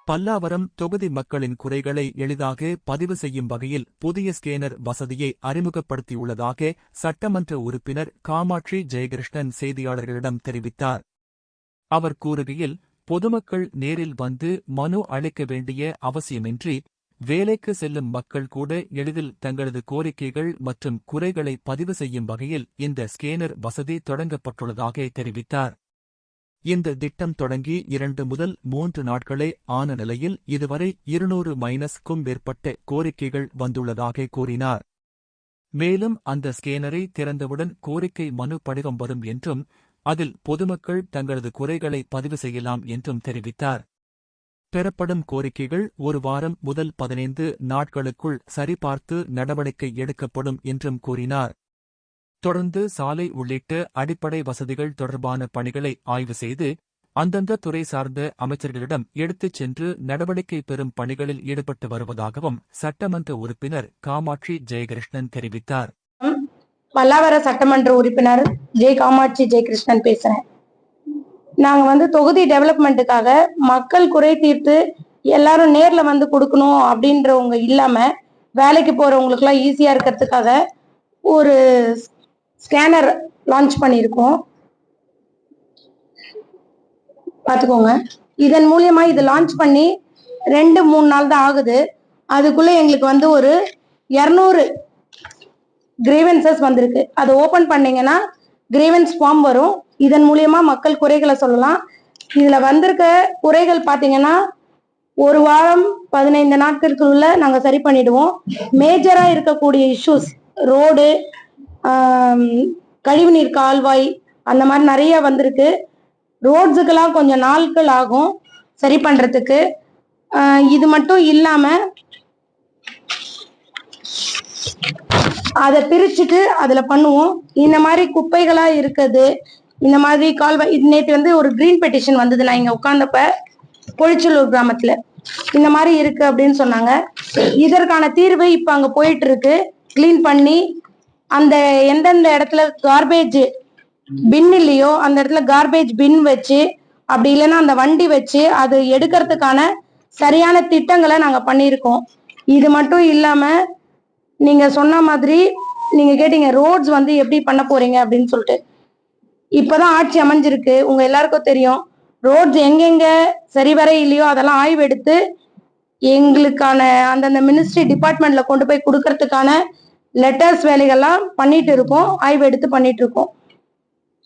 பல்லாவரம் தொகுதி மக்களின் குறைகளை எளிதாக பதிவு செய்யும் வகையில் புதிய ஸ்கேனர் வசதியை அறிமுகப்படுத்தியுள்ளதாக சட்டமன்ற உறுப்பினர் காமாட்சி ஜெயகிருஷ்ணன் செய்தியாளர்களிடம் தெரிவித்தார். அவர் கூறுகையில், பொதுமக்கள் நேரில் வந்து மனு அளிக்க வேண்டிய அவசியமின்றி வேலைக்கு செல்லும் மக்கள் கூட எளிதில் தங்களது கோரிக்கைகள் மற்றும் குறைகளை பதிவு செய்யும் வகையில் இந்த ஸ்கேனர் வசதி தொடங்கப்பட்டுள்ளதாக தெரிவித்தார். இந்த திட்டம் தொடங்கி 2 முதல் 3 நாட்களே ஆன நிலையில் இதுவரை 200-க்கும் மேற்பட்ட கோரிக்கைகள் வந்துள்ளதாக கூறினார். மேலும் அந்த ஸ்கேனரை திறந்தவுடன் கோரிக்கை மனு படிவம் வரும் என்றும் அதில் பொதுமக்கள் தங்களது குறைகளை பதிவு செய்யலாம் என்றும் தெரிவித்தார். பெறப்படும் கோரிக்கைகள் 1 வாரம் முதல் 15 நாட்களுக்குள் சரிபார்த்து நடவடிக்கை எடுக்கப்படும் என்றும் கூறினார். தொடர்ந்து சாலை உள்ளிட்ட அடிப்படை வசதிகள் தொடர்பான பணிகளை ஆய்வு செய்து அந்தந்த துறை சார்ந்த அமைச்சர்களிடம் எடுத்துச் சென்று நடவடிக்கை பெறும் பணிகளில் ஈடுபட்டு வருவதாகவும் சட்டமன்ற உறுப்பினர் காமாட்சி ஜெயகிருஷ்ணன் தெரிவித்தார். பல்லாவர சட்டமன்ற உறுப்பினர் காமாட்சி ஜெயகிருஷ்ணன் பேசுறேன். நாங்க தொகுதி டெவலப்மெண்ட்டுக்காக மக்கள் குறை தீர்த்து எல்லாரும் நேர்ல வந்து கொடுக்கணும் அப்படின்றவங்க இல்லாம வேலைக்கு போறவங்களுக்கு எல்லாம் ஈஸியா இருக்கிறதுக்காக ஒரு ஸ்கேனர் லான்ச் பண்ணியிருக்கோம். பார்த்துக்கோங்க. இதன் மூலியமா இது லான்ச் பண்ணி 2-3 நாள் தான் ஆகுது. அதுக்குள்ள எங்களுக்கு ஒரு 200 கிரீவன்சஸ் வந்திருக்கு. அதை ஓபன் பண்ணீங்கன்னா கிரீவன்ஸ் ஃபார்ம் வரும். இதன் மூலியமா மக்கள் குறைகளை சொல்லலாம். இதுல வந்திருக்க குறைகள் பாத்தீங்கன்னா 1 வாரம் 15 நாட்களுக்குள்ள நாங்க சரி பண்ணிடுவோம். மேஜரா இருக்கக்கூடிய இஷ்யூஸ் ரோடு, கழிவுநீர் கால்வாய், அந்த மாதிரி நிறைய வந்திருக்கு. ரோட்ஸுக்கெல்லாம் கொஞ்சம் நாட்கள் ஆகும் சரி பண்றதுக்கு. இது மட்டும் இல்லாம அதை பிரிச்சுட்டு அதுல பண்ணுவோம். இந்த மாதிரி குப்பைகளா இருக்குது, இந்த மாதிரி கால்வாய். நேற்று ஒரு கிரீன் பெட்டிஷன் வந்தது. நான் இங்க உட்கார்ந்தப்ப பொழிச்சலூர் கிராமத்துல இந்த மாதிரி இருக்கு அப்படின்னு சொன்னாங்க. இதற்கான தீர்வு இப்ப அங்க போயிட்டு இருக்கு. கிளீன் பண்ணி அந்த எந்தெந்த இடத்துல கார்பேஜ் பின் இல்லையோ அந்த இடத்துல கார்பேஜ் பின் வச்சு, அப்படி இல்லைன்னா அந்த வண்டி வச்சு அது எடுக்கிறதுக்கான சரியான திட்டங்களை நாங்க பண்ணியிருக்கோம். இது மட்டும் இல்லாம நீங்க சொன்ன மாதிரி நீங்க கேட்டீங்க ரோட்ஸ் எப்படி பண்ண போறீங்க அப்படின்னு சொல்லிட்டு. இப்பதான் ஆட்சி அமைஞ்சிருக்கு, உங்க எல்லாருக்கும் தெரியும். ரோட்ஸ் எங்கெங்க சரிவர இல்லையோ அதெல்லாம் ஆய்வு எடுத்து எங்களுக்கான அந்தந்த மினிஸ்ட்ரி டிபார்ட்மெண்ட்ல கொண்டு போய் கொடுக்கறதுக்கான லெட்டர்ஸ் வேலைகள்லாம் பண்ணிட்டு இருக்கோம். ஆய்வு எடுத்து பண்ணிட்டு இருக்கோம்.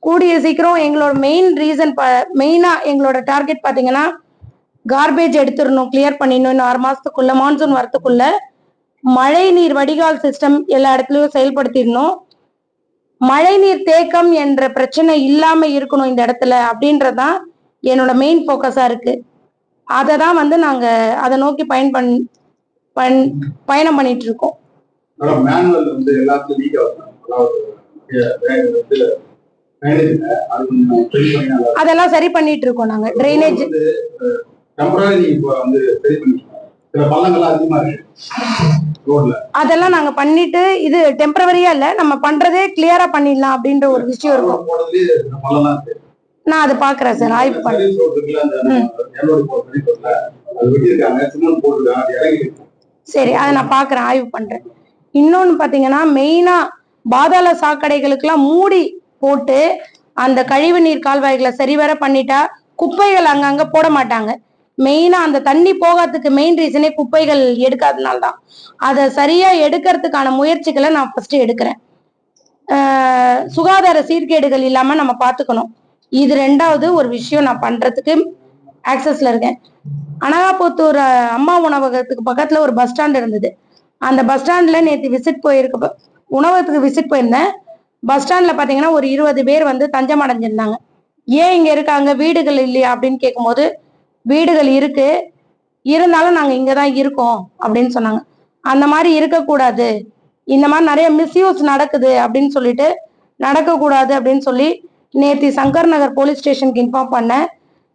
கூடிய சீக்கிரம் எங்களோட மெயினா எங்களோட டார்கெட் பாத்தீங்கன்னா கார்பேஜ் எடுத்துடணும், கிளியர் பண்ணிடணும். இன்னும் 6 மாசத்துக்குள்ள மான்சூன் வரத்துக்குள்ள மழை நீர் வடிகால் சிஸ்டம் எல்லா இடத்துலயும் செயல்படுத்திடணும். மழை நீர் தேக்கம் என்ற பிரச்சனை இல்லாம இருக்கணும் இந்த இடத்துல அப்படின்றதான் என்னோட மெயின் போக்கஸா இருக்கு. அதை தான் நாங்க அதை நோக்கி பயணம் பண்ணிட்டு இருக்கோம். அதெல்லாம் சரி பண்ணிட்டு இருக்கோம். நாங்க ட்ரைனேஜ் அதெல்லாம் நாங்க பண்ணிட்டு, இது டெம்பரவரியா இல்ல, நம்ம பண்றதே கிளியரா பண்ணிடலாம் அப்படின்ற ஒரு விஷயம் இருக்கும். நான் அதை பாக்குறேன் சார், ஆய்வு பண்றேன். சரி, அதை நான் பாக்குறேன், ஆய்வு பண்றேன். இன்னொன்னு பாத்தீங்கன்னா மெயினா பாதாள சாக்கடைகளுக்கு எல்லாம் மூடி போட்டு அந்த கழிவு நீர் கால்வாய்களை சரிவர பண்ணிட்டா குப்பைகள் அங்கங்க போட மாட்டாங்க. மெயினா அந்த தண்ணி போகாததுக்கு மெயின் ரீசனே குப்பைகள் எடுக்காதனால்தான். அதை சரியா எடுக்கிறதுக்கான முயற்சிகளை நான் ஃபர்ஸ்ட் எடுக்கிறேன். சுகாதார சீர்கேடுகள் இல்லாம நம்ம பாத்துக்கணும். இது 2வது ஒரு விஷயம் நான் பண்றதுக்கு ஆக்சஸ்ல இருக்கேன். அனகாபுத்தூர் அம்மா உணவகத்துக்கு பக்கத்துல ஒரு பஸ் ஸ்டாண்ட் இருந்தது. அந்த பஸ் ஸ்டாண்ட்ல நேற்று உணவகத்துக்கு விசிட் போயிருந்தேன். பஸ் ஸ்டாண்ட்ல பாத்தீங்கன்னா ஒரு 20 பேர் தஞ்சம் அடைஞ்சிருந்தாங்க. ஏன் இங்க இருக்காங்க, வீடுகள் இல்லையா அப்படின்னு கேட்கும்போது, வீடுகள் இருக்கு, இருந்தாலும் நாங்க இங்கதான் இருக்கோம் அப்படின்னு சொன்னாங்க. அந்த மாதிரி இருக்கக்கூடாது, இந்த மாதிரி நிறைய மிஸ்யூஸ் நடக்குது அப்படின்னு சொல்லிட்டு நடக்கக்கூடாது அப்படின்னு சொல்லி நேற்று சங்கர் நகர் போலீஸ் ஸ்டேஷனுக்கு இன்ஃபார்ம் பண்ண.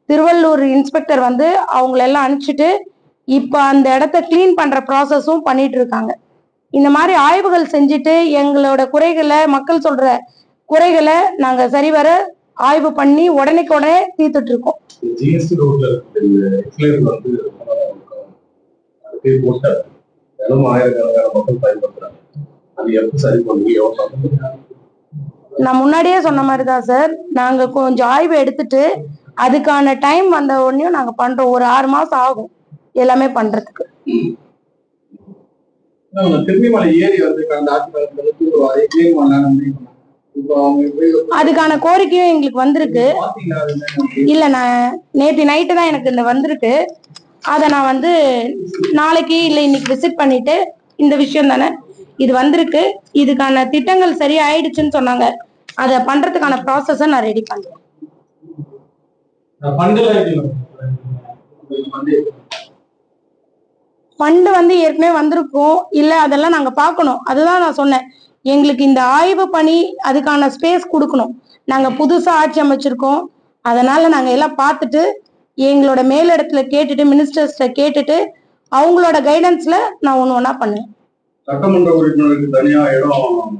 திருவள்ளூர் இன்ஸ்பெக்டர் அவங்களெல்லாம் அனுப்பிச்சிட்டு இப்ப அந்த இடத்த கிளீன் பண்ற ப்ராசஸும் பண்ணிட்டு இருக்காங்க. இந்த மாதிரி ஆய்வுகள் செஞ்சுட்டு எங்களோட குறைகளை, மக்கள் சொல்ற குறைகளை நாங்க சரிவர ஆய்வு பண்ணி உடனேக்கு உடனே தீர்த்துட்டு இருக்கோம். ஜிஎஸ்டி ரோட்ல வந்து ஆயிரக்கணக்கான மக்கள் பயன்படுத்துறாங்க. அது எப்படி சரி பண்ணுவீங்க? நான் முன்னாடியே சொன்ன மாதிரிதான் சார், நாங்க கொஞ்சம் ஆய்வு எடுத்துட்டு அதுக்கான டைம் வந்த உடனே நாங்க பண்றோம். ஒரு 6 மாசம் ஆகும் எல்லாமே பண்றதுக்கு. திருமலை ஏரி வந்து அதுக்கான கோரிக்கையும் எங்களுக்கு வந்திருக்கு. இல்ல, நான் நேற்று நைட்டு தான் எனக்கு இந்த வந்திருக்கு. அதை நான் வந்து நாளைக்கு இல்ல இன்னைக்கு விசிட் பண்ணிட்டு, இந்த விஷயம் தானே இது வந்திருக்கு, இதுக்கான திட்டங்கள் சரியா ஆயிடுச்சுன்னு சொன்னாங்க. அதை பண்றதுக்கான ப்ராசஸ நான் ரெடி பண்றேன். ஃபண்டு வந்து ஏற்கனவே வந்திருக்கும் இல்ல, அதெல்லாம் நாங்க பார்க்கணும். அதுதான் நான் சொன்னேன், எங்களுக்கு இந்த ஆய்வு பணி அதுக்கான ஸ்பேஸ் கொடுக்கணும். நாங்க புதுசா ஆட்சி அமைச்சிருக்கோம், அதனால நாங்க எல்லாம் பார்த்துட்டு எங்களோட மேலிடத்துல கேட்டுட்டு, மினிஸ்டர்ஸ்ட கேட்டுட்டு, அவங்களோட கைடன்ஸ்ல நான் ஒண்ணா பண்ணுவேன். சட்டமன்ற உறுப்பினருக்கு தனியா இடம்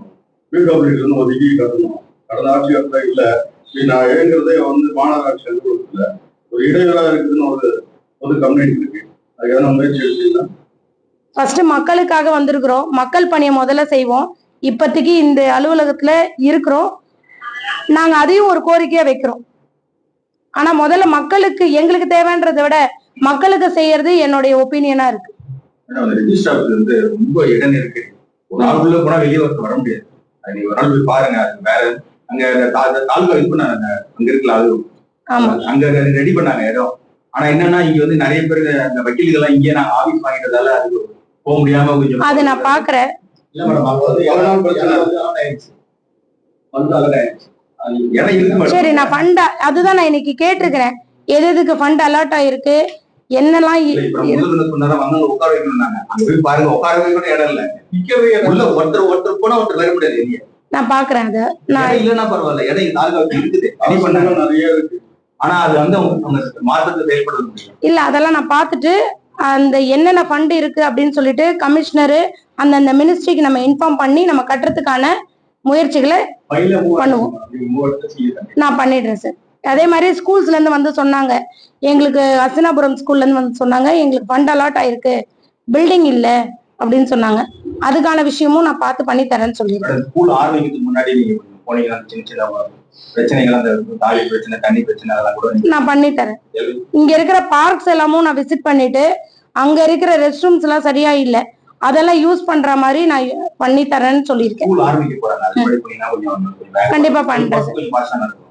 பிடபிள்யூ ஒதுக்கி கட்டணும். கடந்த ஆட்சியாளர் இல்ல, நான் எழுங்கிறதே வந்து மாநகராட்சி அலுவலகத்துல ஒரு இடைவெளா இருக்குதுன்னு ஒரு கம்ப்ளைண்ட் இருக்கு. அது எதனா முயற்சி எடுத்தீங்கன்னா? ஃபர்ஸ்ட் மக்களுக்காக வந்திருக்கிறோம், மக்கள் பணியை முதல்ல செய்வோம். இப்போதைக்கு இந்த அலுவலகத்துல இருக்கிறோம், நாங்க அதையும் ஒரு கோரிக்கையா வைக்கிறோம். ஆனா முதல்ல மக்களுக்கு எங்களுக்கு தேவைன்றதை விட மக்களுக்கு செய்யறது என்னுடைய ஒப்பீனியனா இருக்கு. வந்து ரொம்ப இடம் இருக்கு, ஒரு நாள் உள்ள போனா வெளியே வர முடியாது. நீங்க ஒரு நாள் போய் பாருங்க. அது வேற அங்க தாலுகா இது பண்ணாங்க, அங்க இருக்குல்ல அது அங்க ரெடி பண்ணாங்க இடம். ஆனா என்னன்னா இங்க வந்து நிறைய பேர் அந்த வக்கீல்கள் இங்கே நாங்க ஆபீஸ் வாங்கிட்டதால அது போக முடியாம கொஞ்சம் அதை நான் பாக்குறேன். இல்ல மேடம், அப்ப வந்து எவ்வளவு நாள் பிரச்சனை ஆயிடுச்சு. சரி, நான் ஃபண்ட் அதுதான் நான் இன்னைக்கு கேட்டிருக்கிறேன், எது எதுக்கு ஃபண்ட் அலாட் ஆயிருக்கு, என்னெல்லாம் உட்கார வைக்கணும்னாங்க. அங்க போய் பாருங்க, உட்காரவே கூட இடம் இல்ல, நிக்கவே உள்ள ஒருத்தர் போனா ஒருத்தர் வர முடியாது. நான் பாக்குறேன். அது நான் இல்லன்னா பரவாயில்ல, இடம் தாலுகாவுக்கு இருக்குது, ரெடி பண்ணாங்க, நிறைய இருக்கு. ஆனா அது வந்து மாற்றத்தை செயல்படுத்த முடியும். இல்ல, அதெல்லாம் நான் பார்த்துட்டு அந்த என்னென்ன ஃபண்ட் இருக்கு அப்படின்னு சொல்லிட்டு கமிஷனரு அந்தந்த மினிஸ்ட்ரிக்கு நம்ம இன்ஃபார்ம் பண்ணி நம்ம கட்டுறதுக்கான முயற்சிகளை பண்ணுவோம். நான் பண்ணிடுறேன் சார். அதே மாதிரி ஸ்கூல்ஸ்ல இருந்து வந்து சொன்னாங்க, எங்களுக்கு அசினாபுரம் ஸ்கூல்ல இருந்து வந்து சொன்னாங்க, எங்களுக்கு ஃபண்ட் அலாட் ஆயிருக்கு, பில்டிங் இல்ல அப்படின்னு சொன்னாங்க. அதுக்கான விஷயமும் நான் பார்த்து பண்ணி தரேன்னு சொல்லிடுறேன். ஸ்கூல் ஆரம்பிக்கிறதுக்கு முன்னாடி நீங்க போனீங்கன்னா சின்ன சின்ன பிரச்சனைகள், அந்த தாலி பிரச்சனை, தண்ணி பிரச்சனை, அதெல்லாம் கூட நான் பண்ணி தரேன். இங்க இருக்கிற பார்க்ஸ் எல்லாமும் நான் விசிட் பண்ணிட்டு, அங்க இருக்கிற ரெஸ்ட் ரூம்ஸ் எல்லாம் சரியா இல்ல, அதெல்லாம் யூஸ் பண்ற மாதிரி நான் பண்ணி தரேன்னு சொல்லியிருக்கேன். கண்டிப்பா பண்றேன்.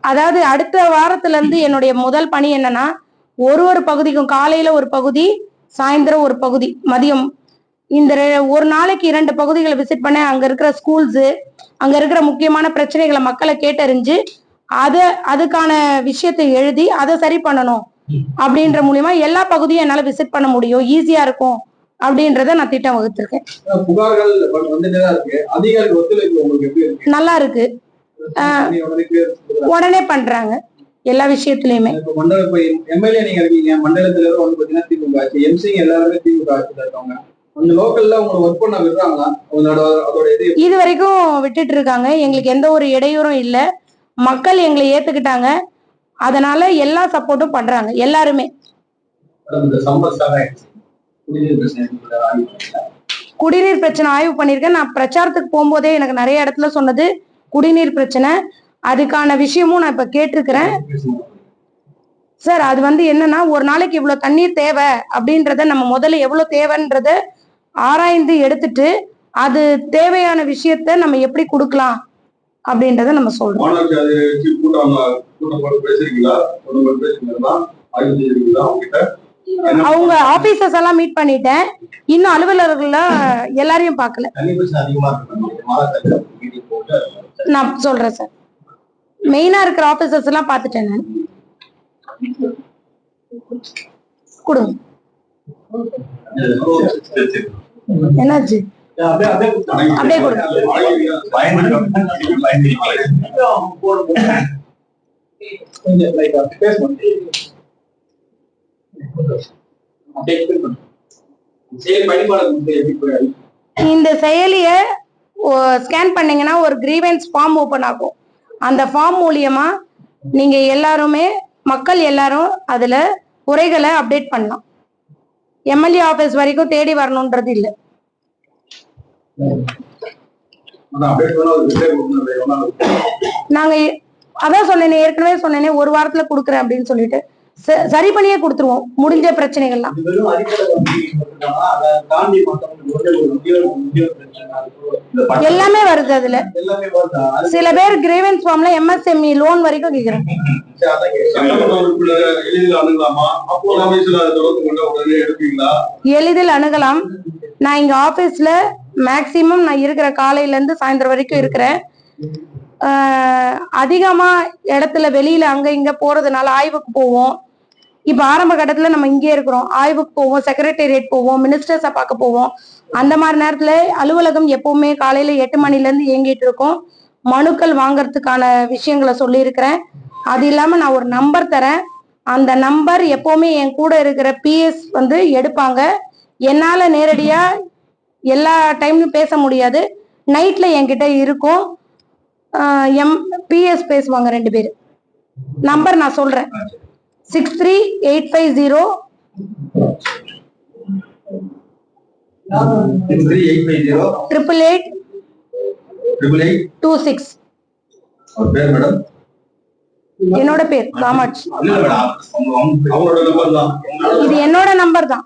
அதாவது அடுத்த வாரத்துல இருந்து என்னுடைய முதல் பணி என்னன்னா, ஒரு பகுதிக்கும் காலையில ஒரு பகுதி, சாயந்தரம் ஒரு பகுதி, மதியம், இந்த ஒரு நாளைக்கு 2 பகுதிகளை விசிட் பண்ண, அங்க இருக்கிற ஸ்கூல்ஸ், அங்க இருக்கிற முக்கியமான பிரச்சனைகளை மக்களை கேட்டறிஞ்சு அதுக்கான விஷயத்தை எழுதி அதை சரி பண்ணணும் அப்படின்ற மூலியமா எல்லா பகுதியும் என்னால விசிட் பண்ண முடியும், ஈஸியா இருக்கும் அப்படின்றத நான் திட்டம் வகுத்திருக்கேன். புகார்கள் வந்துட்டுதான் இருக்கு, அதிகாரி ஒத்துழைப்பு உங்களுக்கு எப்படி இருக்கு? நல்லா இருக்கு, உடனே பண்றாங்க எல்லா விஷயத்திலயுமே. எம்எல்ஏ நீங்க இருக்கீங்க, மண்டலத்துல வந்து பாத்தீங்கன்னா திமுக ஆட்சி, எம்சி எல்லாருமே திமுக ஆட்சியில இருக்காங்க. அந்த லோக்கல்ல உங்களை ஒர்க் பண்ண விடுறாங்களா? அதோட இது வரைக்கும் விட்டுட்டு இருக்காங்க, எங்களுக்கு எந்த ஒரு இடையூறும் இல்ல, மக்கள் எங்களை ஏத்துக்கிட்டாங்க, அதனால எல்லா சப்போர்ட்டும் பண்றாங்க எல்லாருமே. குடிநீர் பிரச்சனை ஆய்வு பண்ணிருக்கேன். நான் பிரச்சாரத்துக்கு போகும்போதே எனக்கு நிறைய இடத்துல சொன்னது குடிநீர் பிரச்சனை. அதுக்கான விஷயமும் நான் இப்ப கேட்டிருக்கிறேன் சார். அது வந்து என்னன்னா, ஒரு நாளைக்கு இவ்வளவு தண்ணீர் தேவை அப்படின்றத நம்ம முதல்ல எவ்வளவு தேவைன்றத ஆராய்ந்து எடுத்துட்டு, அது தேவையான விஷயத்த நம்ம எப்படி கொடுக்கலாம் அப்படின்றத நம்ம சொல்றோம். அவங்க ஆபீசர்ஸ் எல்லாம் மீட் பண்ணிட்டேன், இன்னும் அலுவலர்கள் எல்லாரையும் பார்க்கல. நான் சொல்றேன் சார், மெயினா இருக்கிற ஆபீசர்ஸ் எல்லாம் பார்த்துட்டேன் நான். கொடுங்க. என்னாச்சு? அப்படியே கொடுங்க. இந்த செயலிய ஸ்கேன் பண்ணீங்கன்னா ஒரு கிரீவன்ஸ் ஃபார்ம் ஓபன் ஆகும். அந்த ஃபார்ம் மூலியமா நீங்க எல்லாருமே மக்கள் எல்லாரும் அதுல குறைகளை அப்டேட் பண்ணலாம். எம்எல்ஏ ஆபீஸ் வரைக்கும் தேடி வரணும்ன்றது இல்ல. நாங்க அதான் சொன்னேனே, ஏற்கனவே சொன்னேனே, ஒரு வாரத்துல குடுக்குறேன் அப்படின்னு சொல்லிட்டு சரி பண்ணியே கொடுத்துருவோம் முடிஞ்ச பிரச்சனைகள்லாம். எல்லாமே வருது அதுல. சில பேர் கிரீவன்ஸ் ஃபார்ம்ல எம்எஸ்எம்இ லோன் வரைக்கும் கேக்குறாங்க. எளிதில் அணுகலாம். நான் இங்க ஆபீஸ்ல மேக்சிமம் நான் இருக்கிற காலையில இருந்து சாயந்தரம் வரைக்கும் இருக்கிறேன். அதிகமா இடத்துல வெளியில அங்க இங்க போறதுனால ஆய்வுக்கு போவோம். இப்ப ஆரம்ப கட்டத்துல நம்ம இங்கே இருக்கிறோம், ஆய்வுக்கு போவோம், செக்ரட்டேரியட் போவோம், மினிஸ்டர்ஸை பார்க்க போவோம். அந்த மாதிரி நேரத்துல அலுவலகம் எப்பவுமே காலையில 8 மணில இருந்து இயங்கிட்டு இருக்கோம். மனுக்கள் வாங்கறதுக்கான விஷயங்களை சொல்லியிருக்கிறேன். அது இல்லாம நான் ஒரு நம்பர் தரேன். அந்த நம்பர் எப்பவுமே என் கூட இருக்கிற பிஎஸ் வந்து எடுப்பாங்க. என்னால நேரடியா எல்லா டைம்லயும் பேச முடியாது. நைட்ல என்கிட்ட இருக்கும். பிஎஸ் பேசுவாங்க 2 பேர். நம்பர் நான் சொல்றேன், 6385088826. என்னோட பேர் காமாட்சி. இது என்னோட நம்பர் தான்.